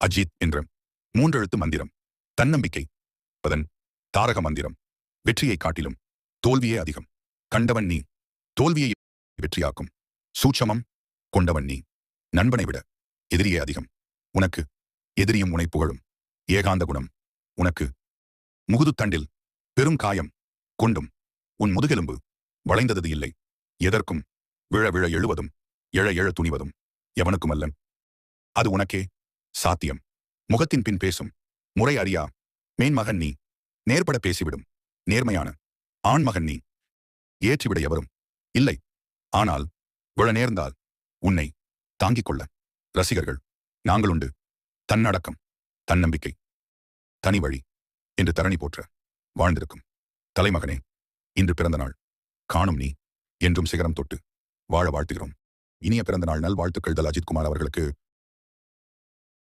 அஜித் என்ற மூன்றெழுத்து மந்திரம். தன்னம்பிக்கை அதன் தாரக மந்திரம். வெற்றியைக் காட்டிலும் தோல்வியே அதிகம். கண்டவன் நீ தோல்வியை வெற்றியாக்கும் சூட்சமம் கொண்டவன் நீ. நண்பனை விட எதிரியே அதிகம். உனக்கு எதிரியும் உனை புகழும். ஏகாந்த குணம் உனக்கு. முகுதுத்தண்டில் பெரும் காயம் கொண்டும் உன் முதுகெலும்பு வளைந்தது இல்லை. எதற்கும் விழ விழ எழுவதும் எழ எழ துணிவதும் எவனுக்குமல்ல. அது உனக்கே சாத்தியம். முகத்தின் பின் பேசும் முறை அறியா மேன்மகன் நீ. நேர்பட பேசிவிடும் நேர்மையான ஆண்மகன் நீ. ஏற்றிவிட எவரும் இல்லை. ஆனால் விழ நேர்ந்தால் உன்னை தாங்கிக் கொள்ள ரசிகர்கள் நாங்களுண்டு. தன்னடக்கம் தன்னம்பிக்கை தனி வழி என்று தரணி போற்ற வாழ்ந்திருக்கும் தலைமகனே, இன்று பிறந்த நாள் காணும் நீ என்றும் சிகரம் தொட்டு வாழ வாழ்த்துகிறோம். இனிய பிறந்த நாள் நல் வாழ்த்துக்கள் தல் அஜித்குமார் அவர்களுக்கு.